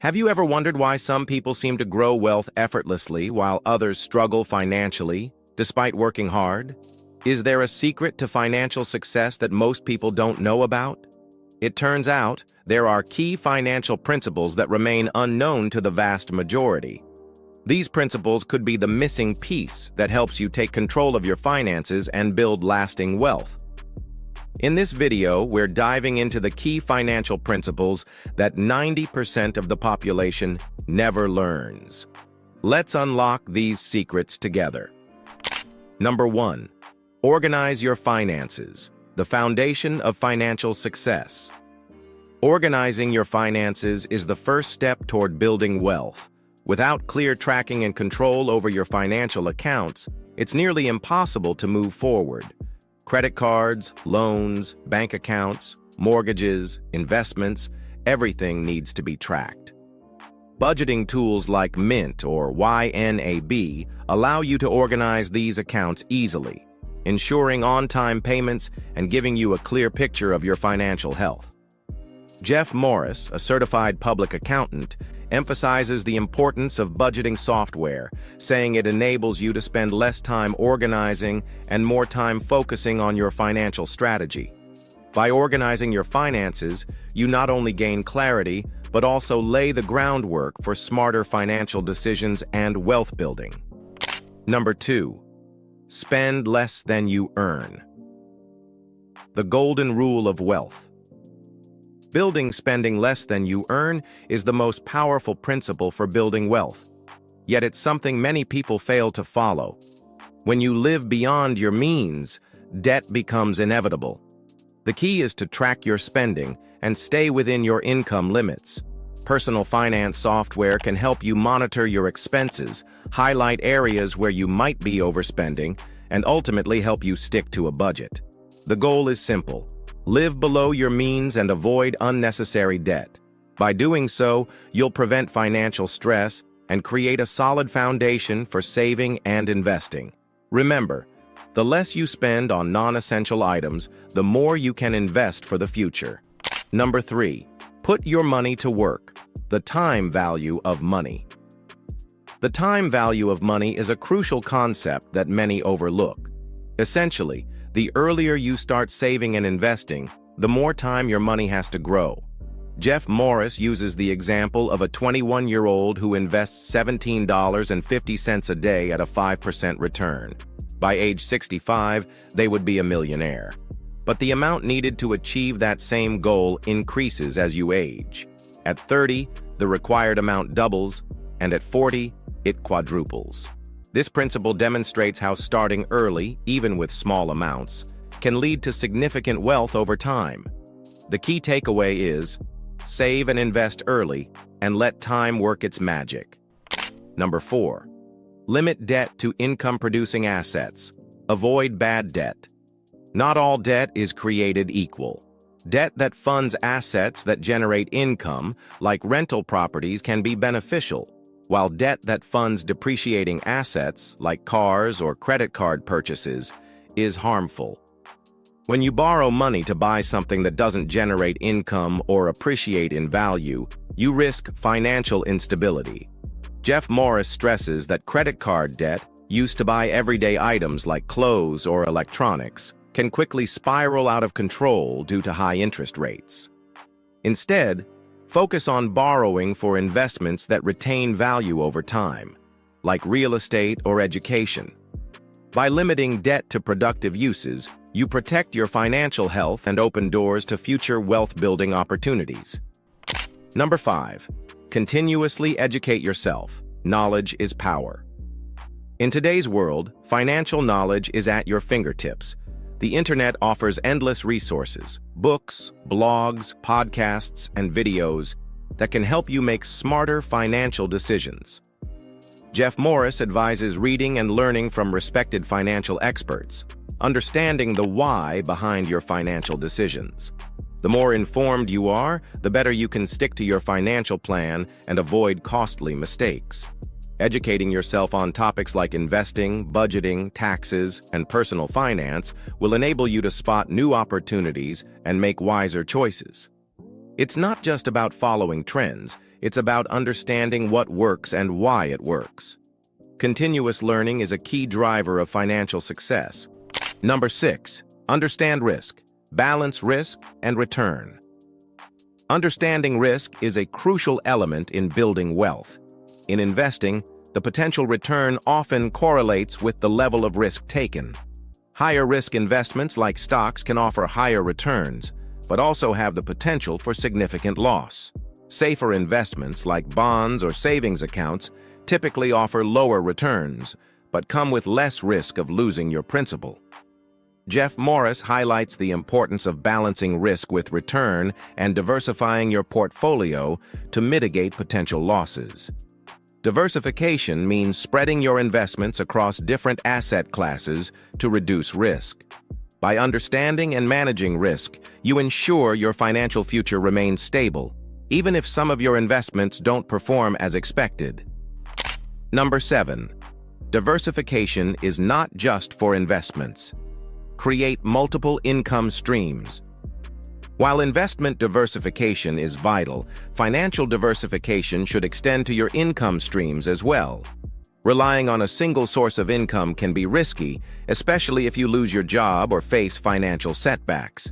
Have you ever wondered why some people seem to grow wealth effortlessly while others struggle financially, despite working hard? Is there a secret to financial success that most people don't know about? It turns out there are key financial principles that remain unknown to the vast majority. These principles could be the missing piece that helps you take control of your finances and build lasting wealth. In this video, we're diving into the key financial principles that 90% of the population never learns. Let's unlock these secrets together. Number 1. Organize your finances, the foundation of financial success. Organizing your finances is the first step toward building wealth. Without clear tracking and control over your financial accounts, it's nearly impossible to move forward. Credit cards, loans, bank accounts, mortgages, investments, everything needs to be tracked. Budgeting tools like Mint or YNAB allow you to organize these accounts easily, ensuring on-time payments and giving you a clear picture of your financial health. Jeff Morris, a certified public accountant, emphasizes the importance of budgeting software, saying it enables you to spend less time organizing and more time focusing on your financial strategy. By organizing your finances, you not only gain clarity, but also lay the groundwork for smarter financial decisions and wealth building. Number 2. Spend less than you earn. The golden rule of wealth. Building spending less than you earn is the most powerful principle for building wealth. Yet it's something many people fail to follow. When you live beyond your means, debt becomes inevitable. The key is to track your spending and stay within your income limits. Personal finance software can help you monitor your expenses, highlight areas where you might be overspending, and ultimately help you stick to a budget. The goal is simple. Live below your means and avoid unnecessary debt. By doing so, you'll prevent financial stress and create a solid foundation for saving and investing. Remember, the less you spend on non-essential items, the more you can invest for the future. Number 3. Put your money to work. The time value of money. The time value of money is a crucial concept that many overlook. Essentially, the earlier you start saving and investing, the more time your money has to grow. Jeff Morris uses the example of a 21-year-old who invests $17.50 a day at a 5% return. By age 65, they would be a millionaire. But the amount needed to achieve that same goal increases as you age. At 30, the required amount doubles, and at 40, it quadruples. This principle demonstrates how starting early, even with small amounts, can lead to significant wealth over time. The key takeaway is, save and invest early, and let time work its magic. Number 4. Limit debt to income-producing assets. Avoid bad debt. Not all debt is created equal. Debt that funds assets that generate income, like rental properties, can be beneficial, while debt that funds depreciating assets, like cars or credit card purchases, is harmful. When you borrow money to buy something that doesn't generate income or appreciate in value, you risk financial instability. Jeff Morris stresses that credit card debt, used to buy everyday items like clothes or electronics, can quickly spiral out of control due to high interest rates. Instead, focus on borrowing for investments that retain value over time, like real estate or education. By limiting debt to productive uses, you protect your financial health and open doors to future wealth-building opportunities. Number 5. Continuously educate yourself. Knowledge is power. In today's world, financial knowledge is at your fingertips. The internet offers endless resources, books, blogs, podcasts, and videos that can help you make smarter financial decisions. Jeff Morris advises reading and learning from respected financial experts, understanding the why behind your financial decisions. The more informed you are, the better you can stick to your financial plan and avoid costly mistakes. Educating yourself on topics like investing, budgeting, taxes, and personal finance will enable you to spot new opportunities and make wiser choices. It's not just about following trends, It's about understanding what works and why it works. Continuous learning is a key driver of financial success. Number 6, understand risk. Balance risk and return. Understanding risk is a crucial element in building wealth. In investing, the potential return often correlates with the level of risk taken. Higher risk investments like stocks can offer higher returns, but also have the potential for significant loss. Safer investments like bonds or savings accounts typically offer lower returns, but come with less risk of losing your principal. Jeff Morris highlights the importance of balancing risk with return and diversifying your portfolio to mitigate potential losses. Diversification means spreading your investments across different asset classes to reduce risk. By understanding and managing risk, you ensure your financial future remains stable, even if some of your investments don't perform as expected. Number 7. Diversification is not just for investments. Create multiple income streams. While investment diversification is vital, financial diversification should extend to your income streams as well. Relying on a single source of income can be risky, especially if you lose your job or face financial setbacks.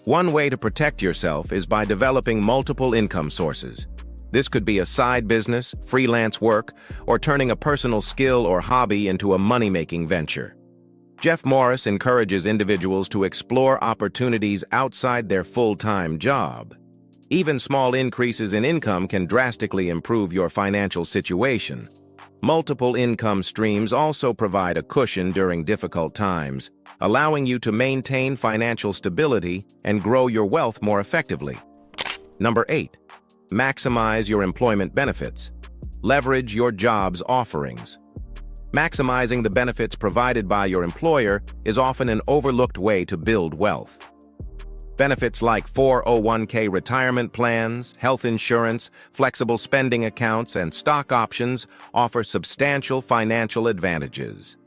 One way to protect yourself is by developing multiple income sources. This could be a side business, freelance work, or turning a personal skill or hobby into a money-making venture. Jeff Morris encourages individuals to explore opportunities outside their full-time job. Even small increases in income can drastically improve your financial situation. Multiple income streams also provide a cushion during difficult times, allowing you to maintain financial stability and grow your wealth more effectively. Number 8. Maximize your employment benefits. Leverage your job's offerings. Maximizing the benefits provided by your employer is often an overlooked way to build wealth. Benefits like 401k retirement plans, health insurance, flexible spending accounts, and stock options offer substantial financial advantages.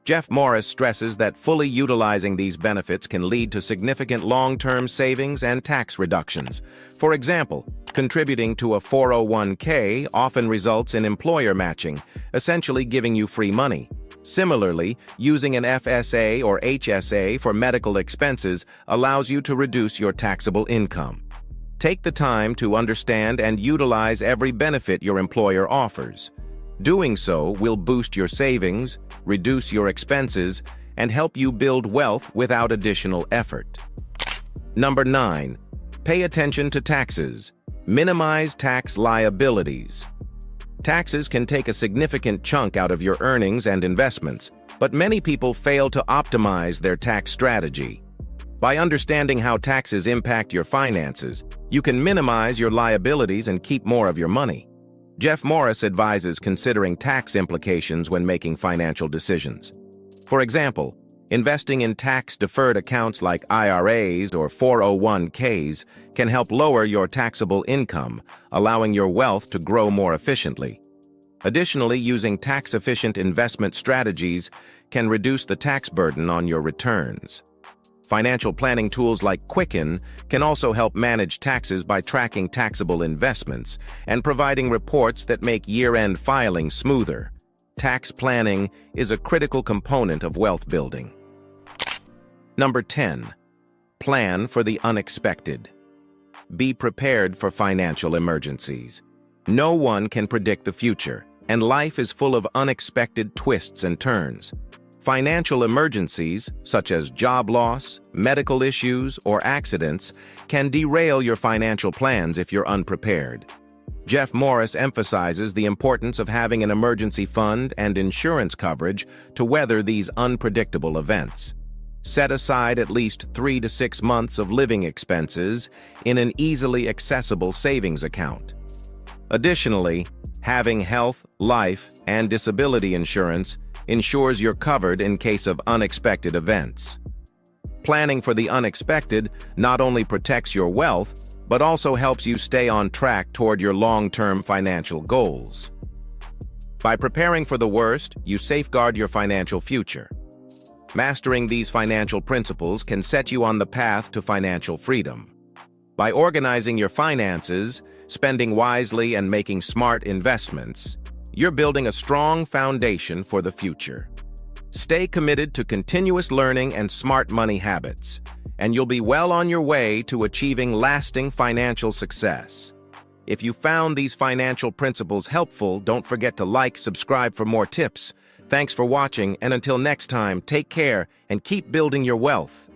Jeff Morris stresses that fully utilizing these benefits can lead to significant long-term savings and tax reductions. For example, contributing to a 401k often results in employer matching, essentially giving you free money. Similarly, using an FSA or HSA for medical expenses allows you to reduce your taxable income. Take the time to understand and utilize every benefit your employer offers. Doing so will boost your savings, reduce your expenses, and help you build wealth without additional effort. Number 9. Pay attention to taxes. Minimize tax liabilities. Taxes can take a significant chunk out of your earnings and investments, but many people fail to optimize their tax strategy. By understanding how taxes impact your finances, you can minimize your liabilities and keep more of your money. Jeff Morris advises considering tax implications when making financial decisions. For example, investing in tax-deferred accounts like IRAs or 401ks can help lower your taxable income, allowing your wealth to grow more efficiently. Additionally, using tax-efficient investment strategies can reduce the tax burden on your returns. Financial planning tools like Quicken can also help manage taxes by tracking taxable investments and providing reports that make year-end filing smoother. Tax planning is a critical component of wealth building. Number 10. Plan for the unexpected. Be prepared for financial emergencies. No one can predict the future, and life is full of unexpected twists and turns. Financial emergencies, such as job loss, medical issues, or accidents, can derail your financial plans if you're unprepared. Jeff Morris emphasizes the importance of having an emergency fund and insurance coverage to weather these unpredictable events. Set aside at least 3 to 6 months of living expenses in an easily accessible savings account. Additionally, having health, life, and disability insurance ensures you're covered in case of unexpected events. Planning for the unexpected not only protects your wealth, but also helps you stay on track toward your long-term financial goals. By preparing for the worst, you safeguard your financial future. Mastering these financial principles can set you on the path to financial freedom. By organizing your finances, spending wisely, and making smart investments, you're building a strong foundation for the future. Stay committed to continuous learning and smart money habits, and you'll be well on your way to achieving lasting financial success. If you found these financial principles helpful, don't forget to like, subscribe for more tips. Thanks for watching, and until next time, take care and keep building your wealth.